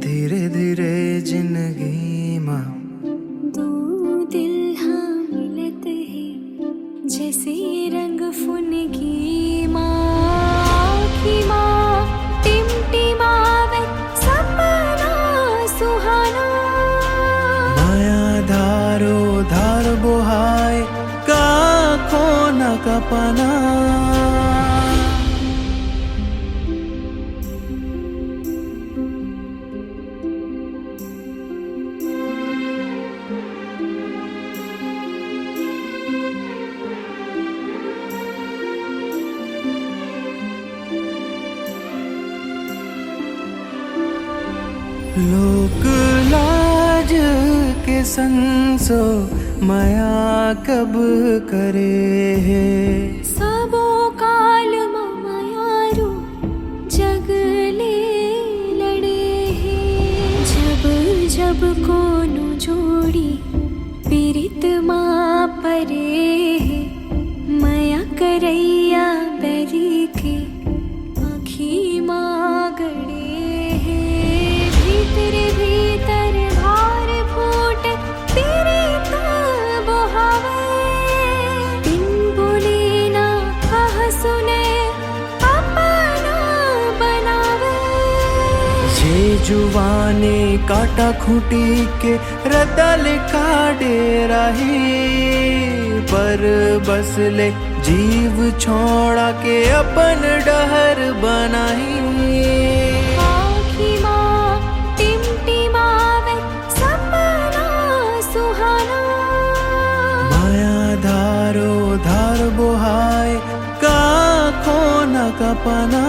धीरे धीरे जिंदगी माँ दो दिल हाँ मिलत है जैसे रंग फुन की माँ की माँ टिमटिमावे सपना सुहाना माया धारो धार बोहाय का खोना का पना लोक लाज के संसो माया कब करे है सबो काल मायारू जगले लड़े हैं जब जब कोनो जोड़ी पीरित माँ परे है माया करैया बैरी के आँखी माँ गड़े भीतर भीतर भार फूट तेरे बोहावे बिन बोले ना कह सुने अपना बनावे ये जुवाने काटा खूंटी के रतल काटे रही पर बस ले जीव छोड़ा के अपन डहर बनाई धार बोहाय का खोना का पना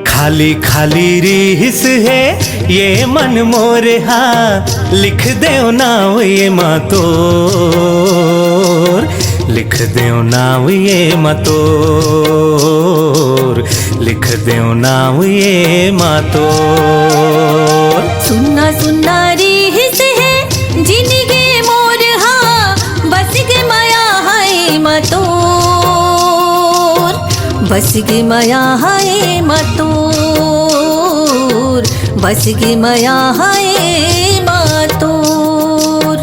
खाली खाली रिहिस है ये मन मोरे हाँ लिख दे नाव ये मतोर लिख दे नाव ये मतोर लिख दे नाव ये मतोर सुन्ना सुन्ना रिहिस है जिनगे मोर हाँ बस गे माया है मतोर बस गे माया है मतोर बस गे माया है मतोर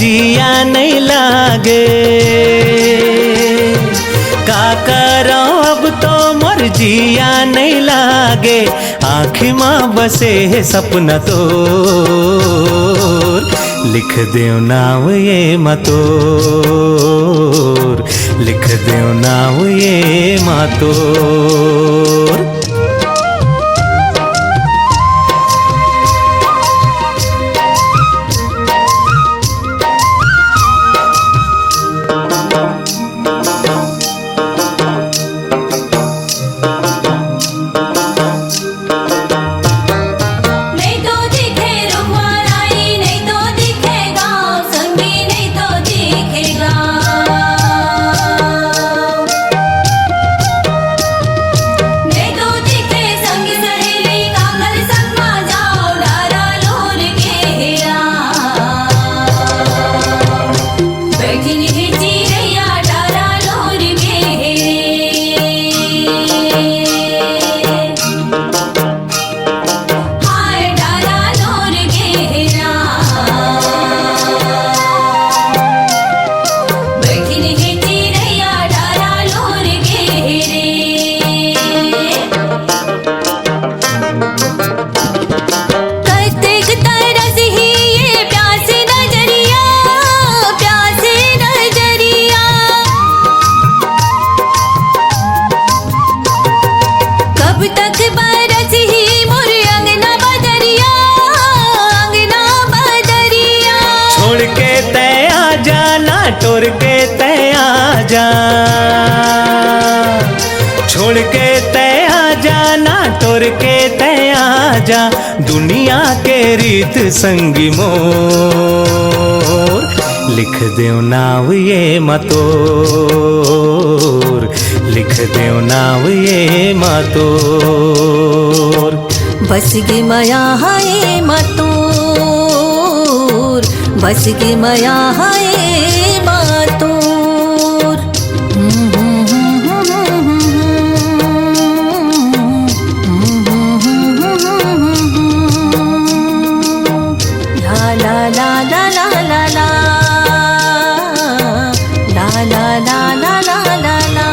जिया नहीं लागे। का करो अब तो मोर जिया नहीं लागे, आँखी माँ बसे है सपना तोर, लिख देव नाव ये मतोर, लिख देव नाव ये मतोर। टोर के तय आ जा, छोड़ के तय आ जाना, टोर के तय आ जा, दुनिया के रीत संगी मोर, लिख देव नाव ये मतोर, लिख देव नाव ये मतोर। बस गे माया हाय मतोर, बस गे माया हाय मतोर। ला ला ला ला ला ला ला ला ला ला ला ला ला।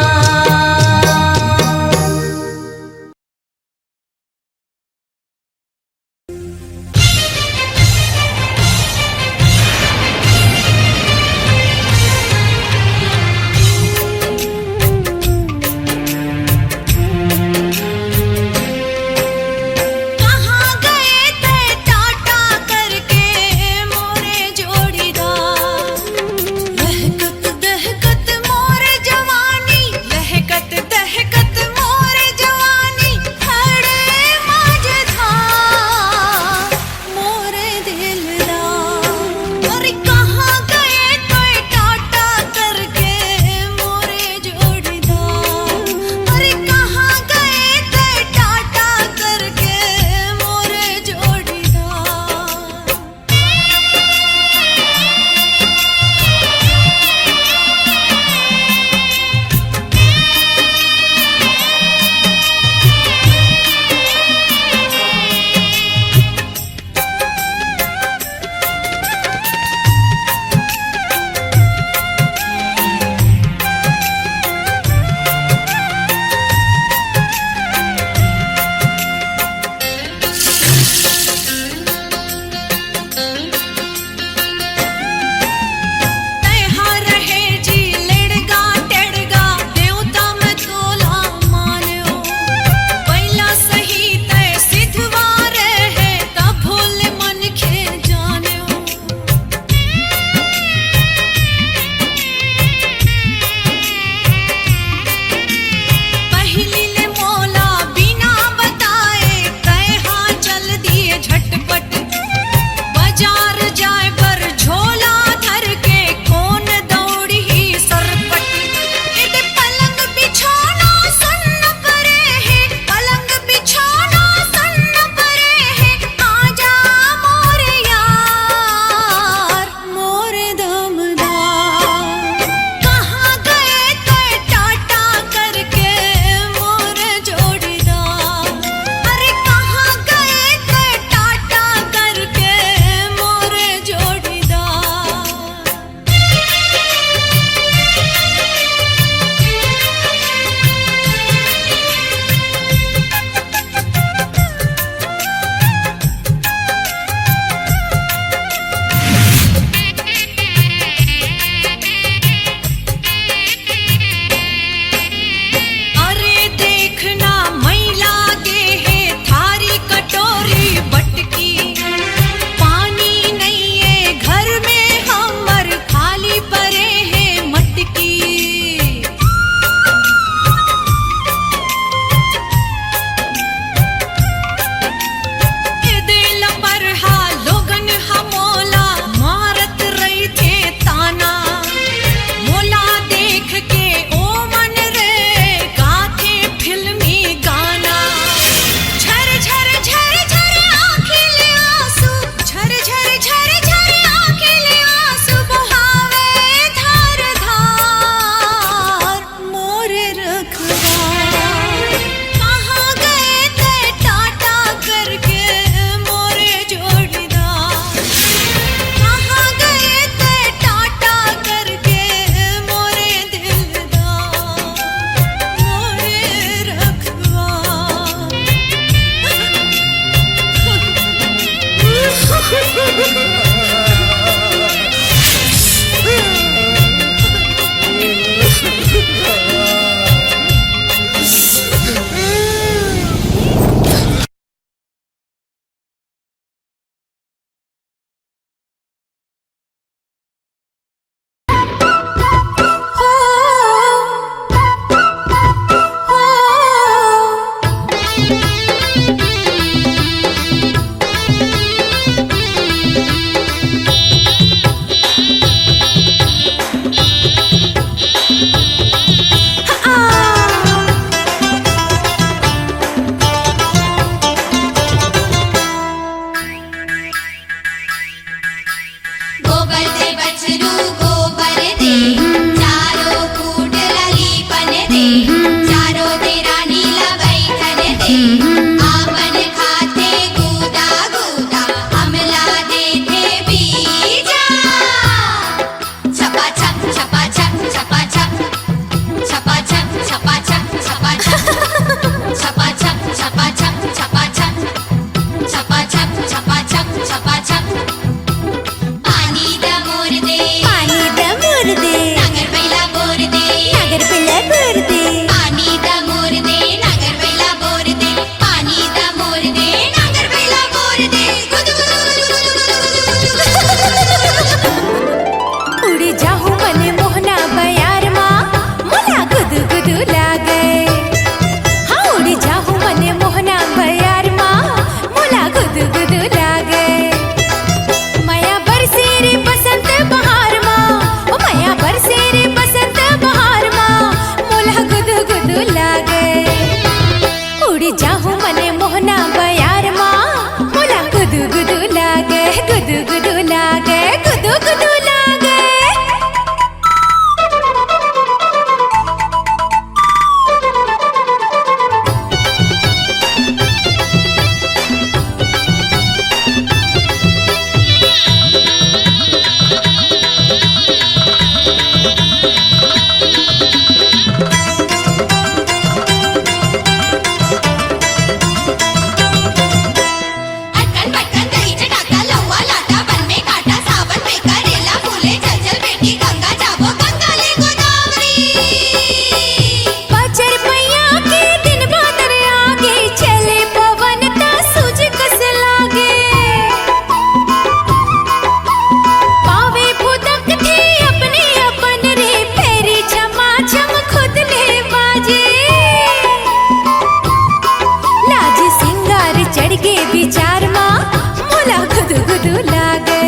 गुदू लागे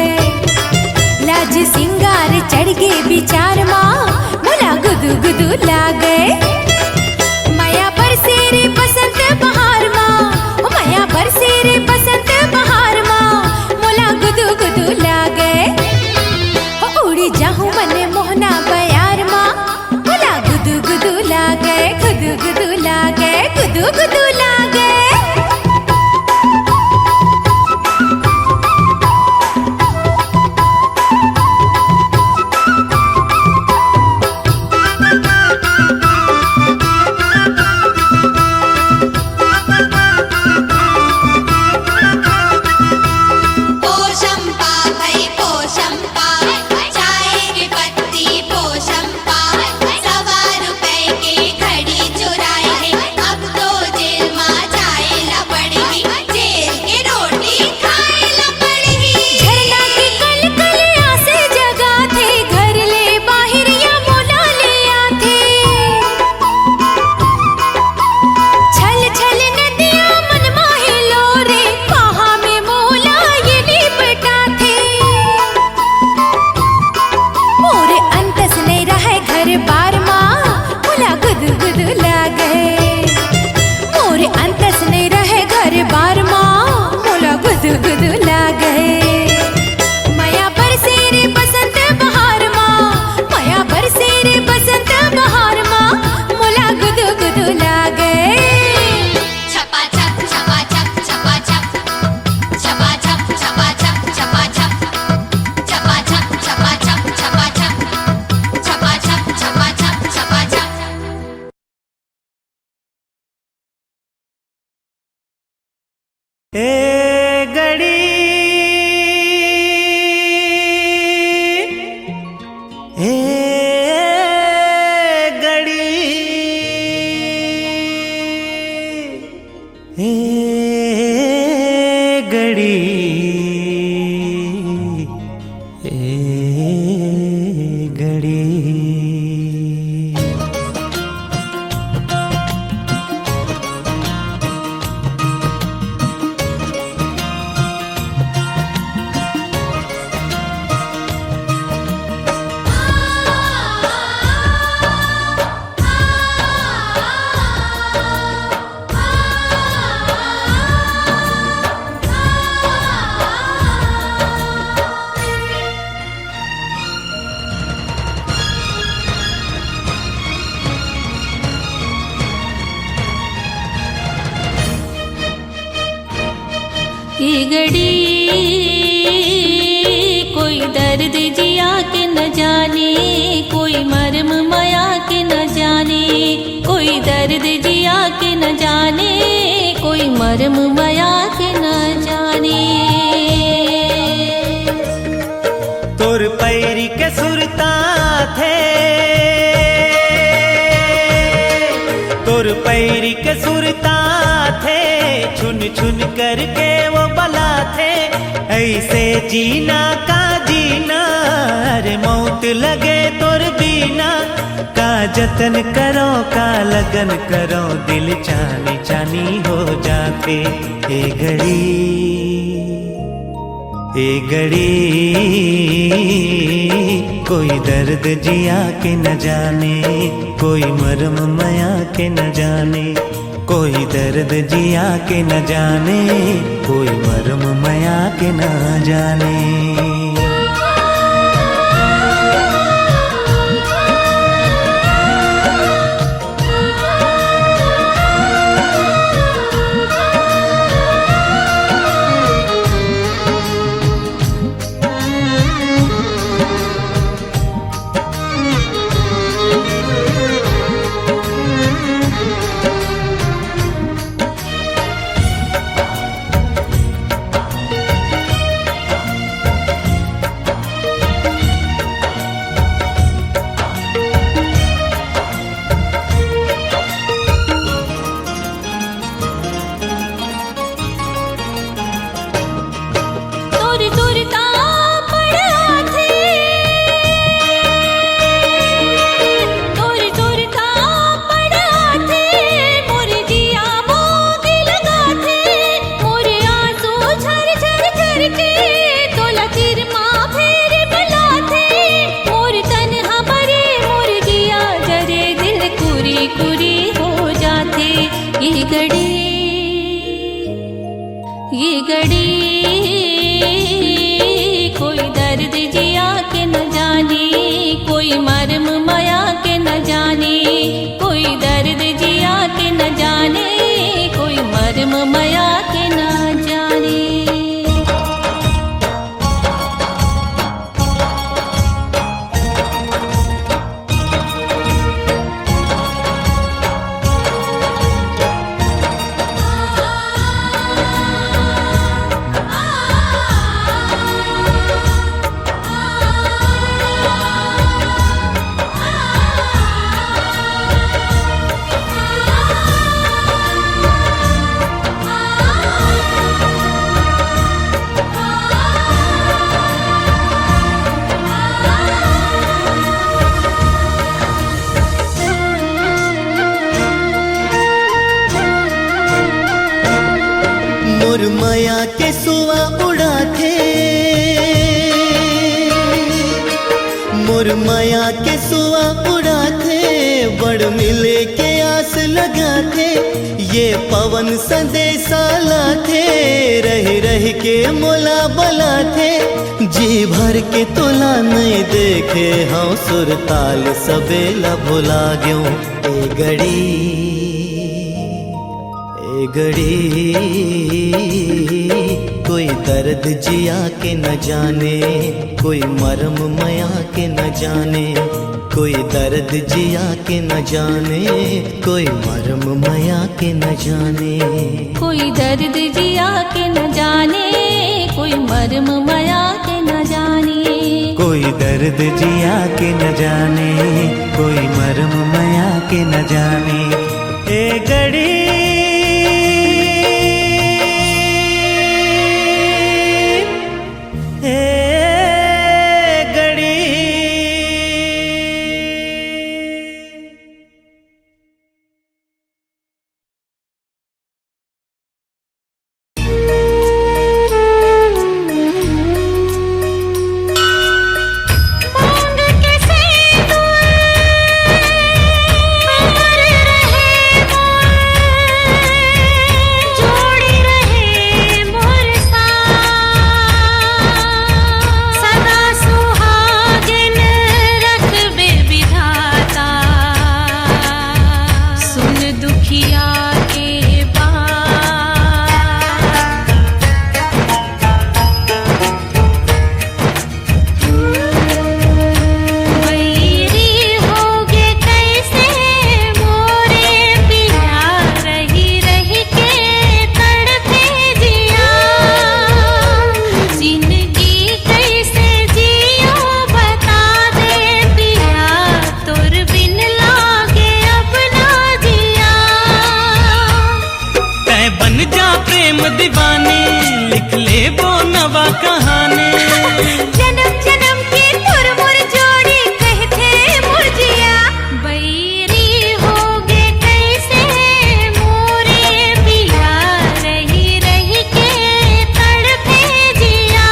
लाज सिंगार चढ़ गे विचार माँ मोला गुदू गुदू लागे माया बरसे रे बसंत बहार माँ ओ माया बरसे रे बसंत बहार माँ मोला गुदू गुदू लागे हो उड़ी जाहूँ मने मोहना बयार माँ मोला गुदू गुदू लागे गुदू गुदू लागे गुदू गुदू लागे पोशंपा भई पोशंपा चाय की पत्ती पोशंपा 100 रुपए की घड़ी चुराई है अब तो जेल में जाए ला पड़ेगी जेल की रोटी खाए ला पड़ेगी झरना के कल कल आसे जगा थे घर ले बाहर या मोला ले आथे छल छल नदिया मन माहे लोरे वहाँ में मोला ये निपटा थे मोरे अंतस नहीं रहे घर बार माँ मोला गुदू गुदू लागे मोरे अंतस नहीं रहे घर बार माँ मोला गुदू गुदू लागे माया बरसे रे बसंत बहार माँ माया बरसे रे बसंत बहार माँ मोला गुदू गुदू लागे छपा छप छपा छप छपा छप छपा छप छपा छप छपा छप छपा छप छपा छप छपा छप छपा छप छपा छप छपा छप ए गड़ी ए गड़ी ए गड़ी ए गड़ी ये घड़ी कोई दर्द जिया के न जाने कोई मर्म माया के न जाने कोई दर्द जिया के न जाने कोई मर्म माया के न जाने तोर पैरी के सुरता थे तोर पैरी के सुरता थे छुन छुन करके वो बला थे ऐसे जीना का जीना अरे मौत लगे तोर बीना का जतन करो का लगन करो दिल चानी चानी हो जाते ए घड़ी कोई दर्द जिया के न जाने कोई मरम माया के न जाने कोई दर्द जिया के न जाने कोई मरम माया के न जाने ये घड़ी कोई दर्द जिया के न जाने, कोई मर्म माया के न जाने, कोई दर्द जिया के न जाने, कोई मर्म माया के न जाने। मोर माया के सुआ उड़ा थे, मोर माया के सुआ उड़ा थे, बड़ मिले के आस लगा थे, ये पवन संदेशा ला थे, रह रह के मोला बला थे, जी भर के तोला नहीं देखे हाँ सुर ताल सबेला भुला गयो। ए घड़ी कोई दर्द जिया के न जाने, कोई मरम मया के न जाने, कोई दर्द जिया के न जाने, कोई मरम मया के न जाने, कोई दर्द जिया के न जाने, कोई मर्म माया के न जाने, कोई दर्द जिया के न जाने, कोई मरम मया के न जाने। ए घड़ी दीवाने लिख ले वो नवा कहानी। जन्म जन्म की तुर मुर जोड़ी कहते मुरझिया बैरी होगे कैसे मोरे पिया रही रही के तड़पे जिया।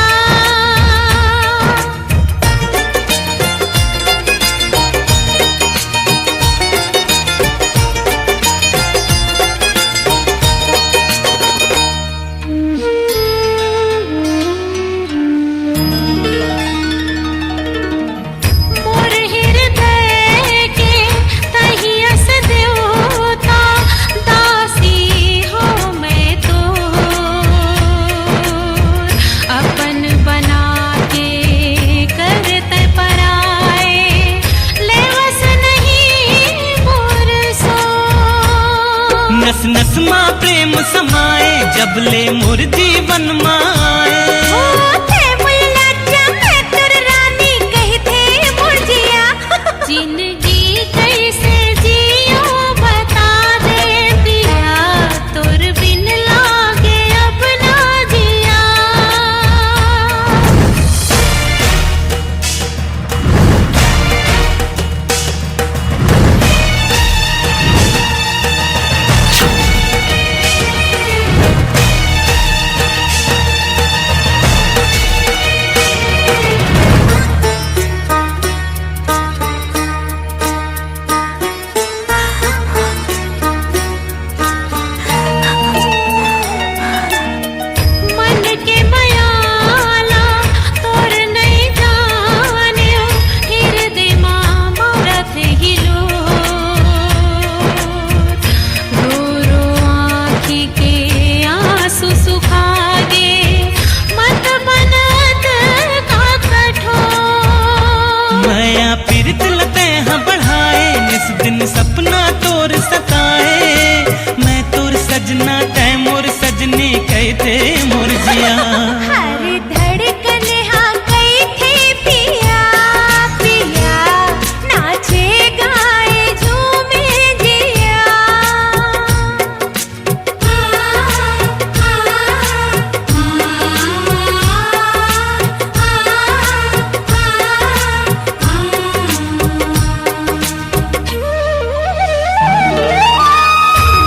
नस नस माँ प्रेम समाए जब ले मोर जीवन माए। जिंदगी कैसे जियो बता दे पिया तोर बिन लागे अब ना जिया। सजना तैमूर सजनी कहते मुरजिया। हर धड़कन हाँ कई थे पिया पिया, नाचे गाए झूमे जिया।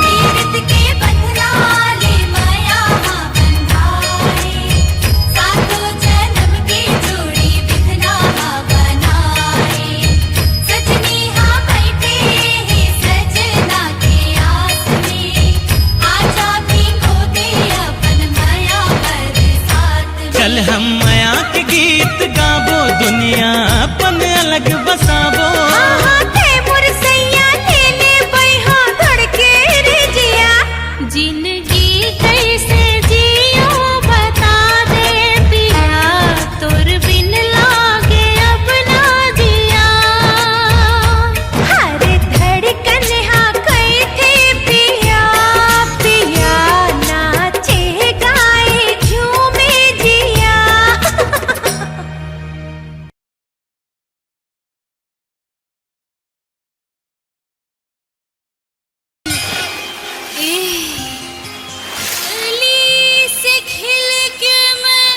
तीरथ के बंधनाले माया बंधाए, सातों जन्म की जोड़ी बिधना बनाए। सजनी हाँ बैठे हैं सजना के आस में, आजा भीगो दे अपन माया बरसात में। चल हम माया के गीत गाबो, दुनिया अपन अलग बसाबो। तैमूर सैया ले ले बैहा धड़के रे जिया। जिंदगी कैसे जियो बता दे पिया, तोर बिन लागे अब ना जिया। हर धड़कन हाँ कई थे पिया पिया, नाचे गाए झूमे जिया। कली से खिल के मैं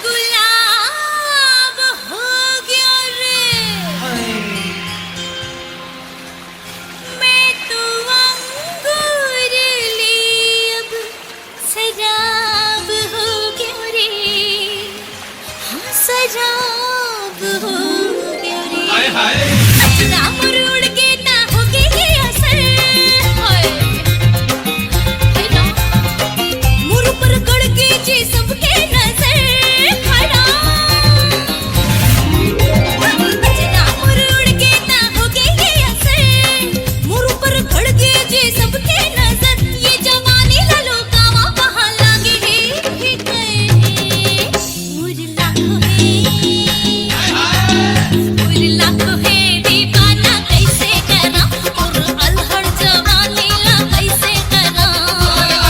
गुलाब हो गया रे, मैं तो अंगूर ली अब सजाब हो गया रे, हाँ सजाब हो गया रे। सजना मुड़ उड़ के ना हो गई असर, मुर पर गड़ के जी सबके नजर खड़ा। सजना मुर उड़ के ना हो गई असर, मुर पर गड़ के जी सबके नजर। ये जवानी लालो कावा कहाँ लागे है गए, मुर लाखों है दीवाना कैसे करा, और अलहड़ जवानी ला कैसे करा।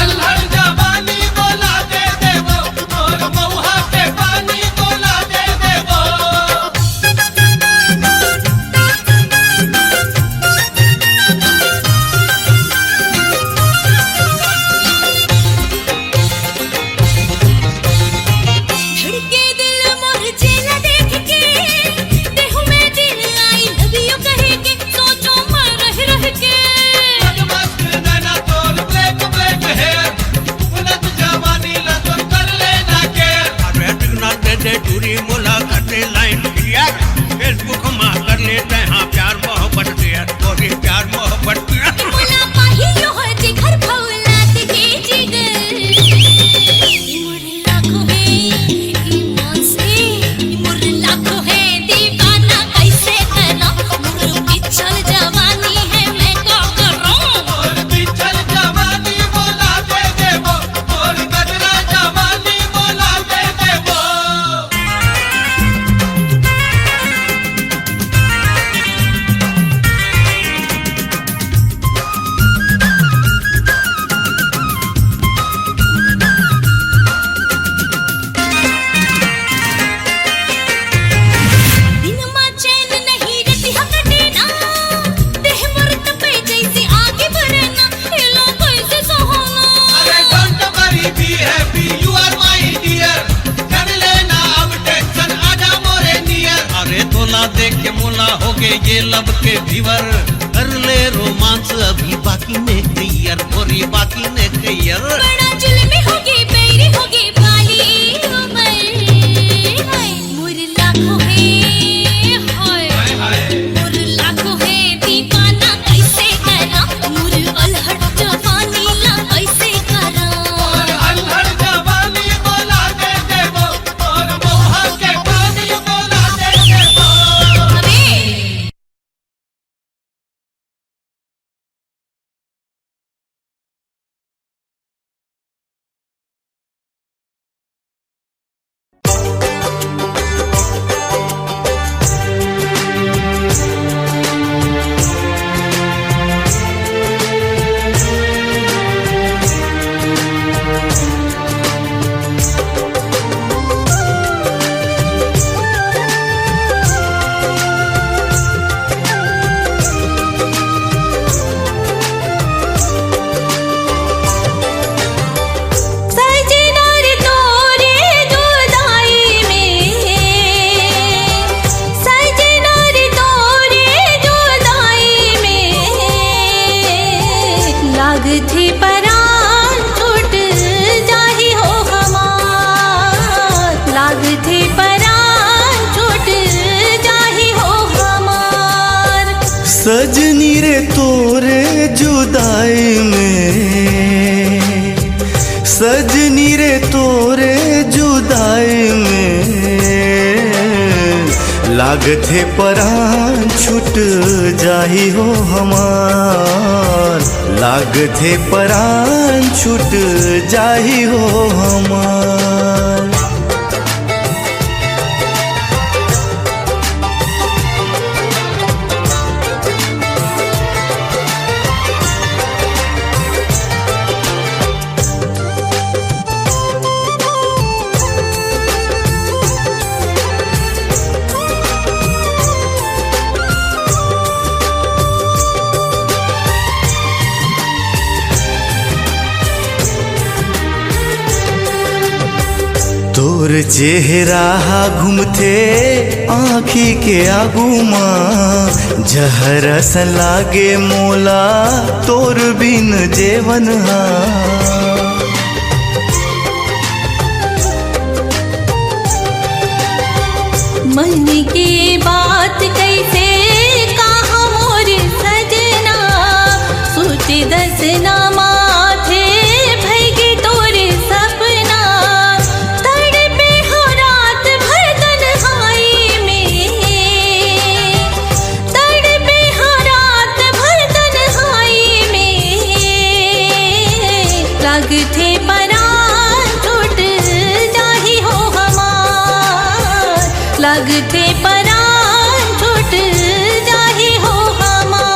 अल्हड़ जवानी बोला दे देवो, और महुआ के पानी बोला दे देवो। धड़के दिल मोर जेला देख के, देहु में दिल आई लव यू कहे के, सोचो मैं रह के। मस्त नैना तोर ब्लैक ब्लैक हेयर, उलट जवानी ला तो कर लेना केयर। अरे टिकना दे दे टूरी मोला करते लाइन क्लियर, फेसबुक में कर लेते हैं प्यार मोहब्बत शेयर, और ये प्यार मोहब्बत मुला पाहियो है जिगर फौलाद के जिगर। मुर लाखों है ईमान से, मुर लाखों है दीवाना कैसे करा, मुर पिछल जवानी है मैं क्या करूं। और पिछल जवानी बोला दे देवो, और गजरा जवानी बोला दे देवो। दिन मा चैन नहीं रहती हम देना, देह मोर तपे जैसे आगे बढ़ना, ये लो कैसे सोहना। अरे don't worry be happy you are my dear, कर लेना अब टेंशन आजा मोरे नियर। अरे तोला देख के मोला हो गए ये लब के भीवर, कर ले रोमांस अभी बाकी ने क्लियर, और ये बाकी ने क्लियर। बड़ा जुल्मी होगी बेरी होगी सजनी रे तोरे जुदाई में, सजनी रे तोरे जुदाई में, लागथे परान छूट जाही हो हमार, लागथे परान छूट जाही हो हमार। तोर चेहरा घूमते आँखी के आगू माँ, जहरस लागे मोला तोर बिन जेवन हा। मन की बात कैसे कहा मोर सजना, सोचे दसना माथे भैगे तोर सपना, तड़पे हो रात भर तन्हाई में, तड़पे हो रात भर तन्हाई में, लागथे परान छूट जाही हो हमार, लागथे परान छूट जाही हो हमार।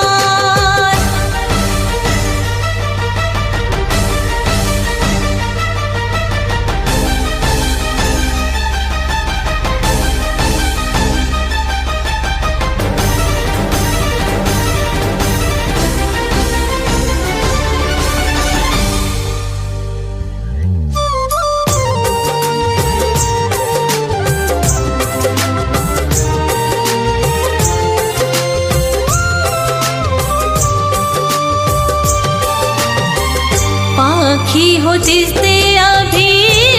पाखी हो जिससे अभी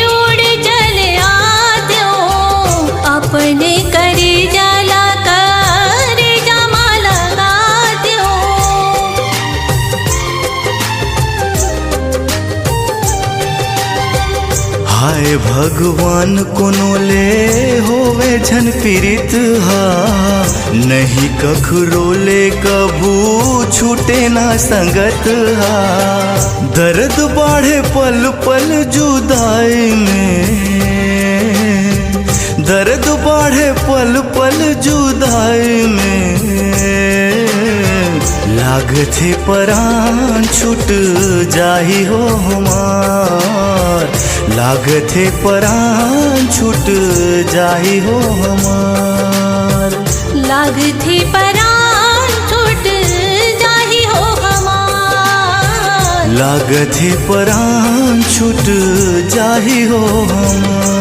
उड़ चले आते हो, अपने करे जाला करे जमा लगाते हो। हाय भगवान कोनो ले होवे झन पीड़ित हा, नहीं कखरो ले कभू छूटे ना संगत हा। दर्द बढ़े पल पल जुदाई में, दर्द बढ़े पल पल जुदाई में, लागथे परान छूट जाही हो हमार, लागथे परान छूट जाही हो हमार, लागथे परान छूट जाही हो हमार, लागथे परान छूट जाही हो हमार।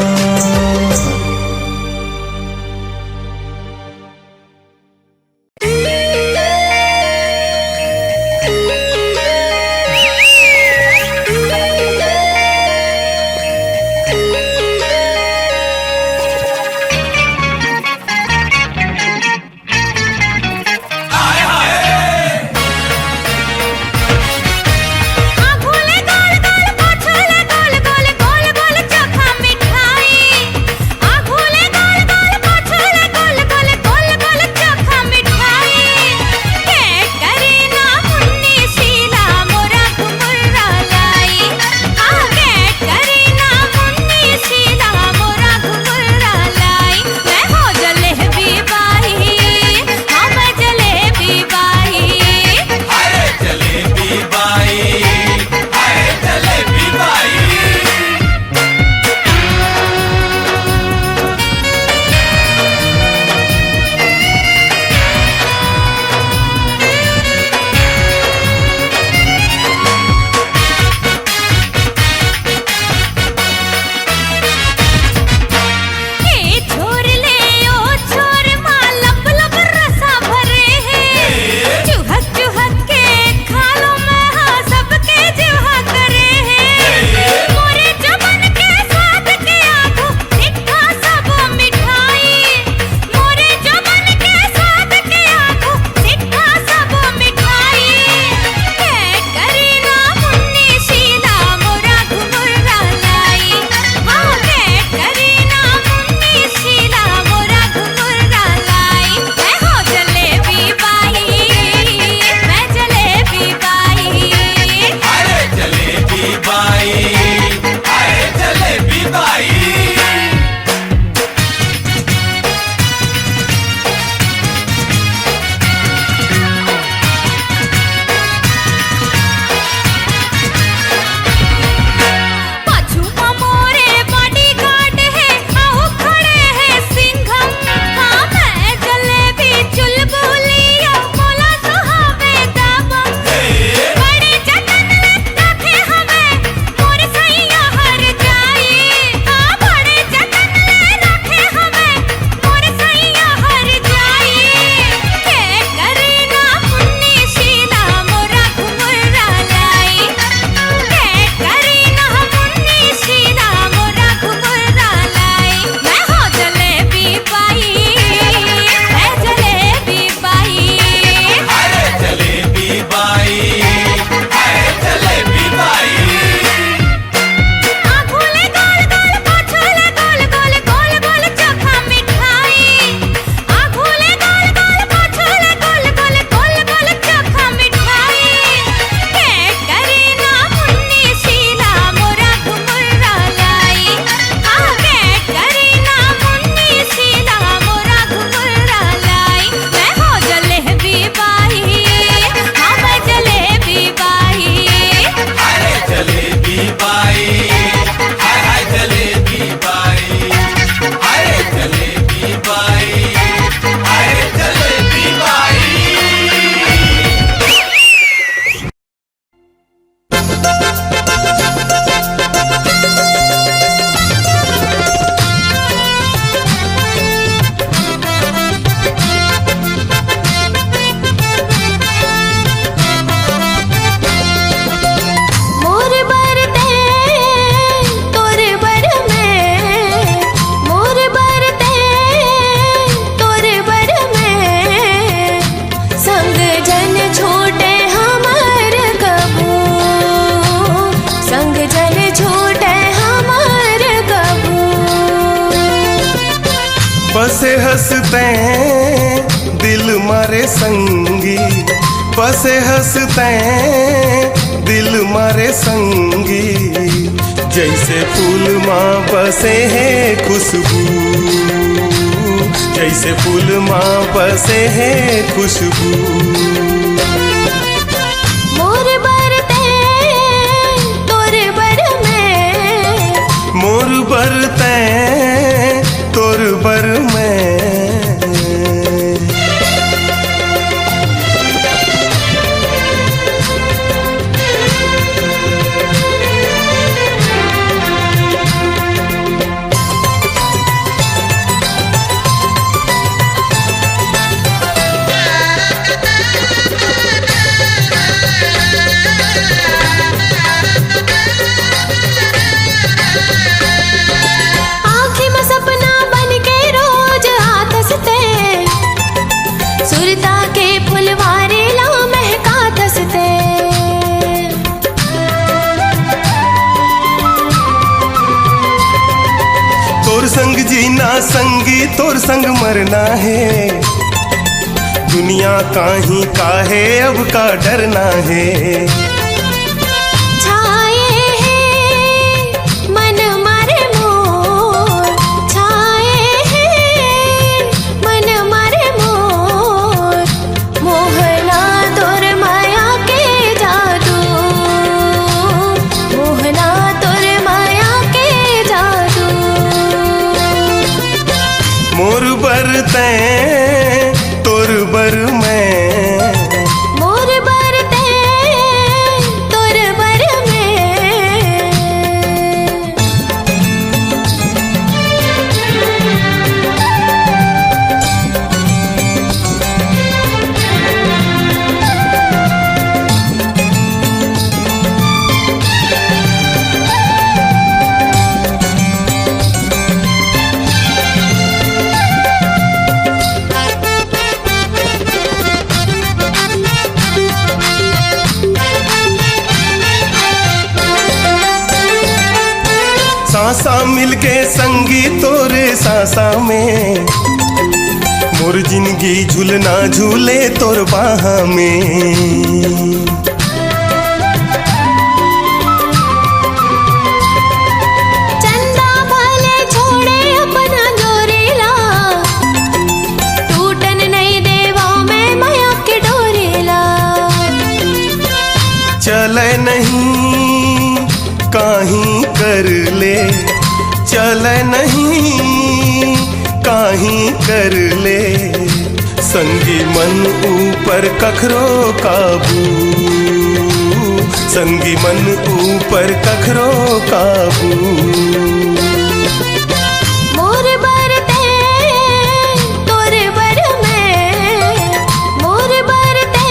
गोल गोल गोल गोल गोल गोल चोखा मिठाई। बाई हाय जलेबी बाई पाछू मोरे बॉडीगार्ड है आओ खड़े हैं सिंघम हाँ मैं जलेबी चुलबुलिया बोला साहबे दाबम बड़े जतन रखे हमें मोर सैया हर जाई हाँ बड़े जतन रखे हमें मोर सैया हर जाई के करे ना मुन्नी शीला मोरा घुमरा लाई के करे ना मुन्नी शीला मोरा घुमरा लाई मैं हो जलेबी बाई मैं जलेबी बाई हाय जलेबी बाई हाय जलेबी बाई आँखोले गोल गोल पाछोले गोल गोल गोल गोल चोखा मिठाई आँखोले गोल गोल पाछोले गोल गोल गोल गोल चोखा मिठाई के करे ना मुन्नी शीला मोरा घुमरा लाई आगे करे ना मुन्नी शीला मोरा घुमरा लाई मैं हो जलेबी बाई हाँ मैं जलेबी बाई हाय जलेबी बाई हाय जलेबी बाई हाय जलेबी बाई हाय जलेबी बाई मोर बरते तोर बर में मोर बरते तोर बर में संग जन छोटे हमार कबू संग जन छोटे हमार कबू बसे हंसते दिल मारे संगी बसे हंसते दिल मारे संगी जैसे फूल माँ बसे है खुशबू जैसे फूल माँ बसे है खुशबू मोर बरते तोर बर में मोर बरते तोर बर में आँखें में सपना बन के रोज आत हंसते सुरता के फुलवारे ला महका दसते तोर संग जीना संगी तोर संग मरना है दुनिया काहीं काहे अब का डरना है छाए हैं मन मारे मोर छाए हैं मन मारे मोर मोहना तोर माया के जादू मोहना तोर माया के जादू मोर बरते तोर बर में मोर बरते तोर बर में सांसा मिलके संगी तोरे सांसा में मोर जिंदगी झूलना झूले तोर बाहा में काही कर ले, चल नहीं काही कर ले। संगी मन ऊपर कखरो काबू, संगी मन ऊपर कखरो काबू। मोर बरते तोर बर में, मोर बरते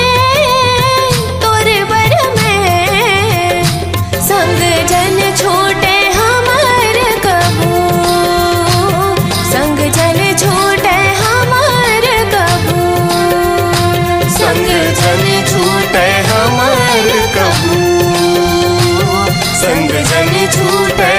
तोर बर में। संग जन छूटे हमार कबू, संग जन छूटे हमार कबू, संग जन छूटे हमार कबू, संग जन छूटे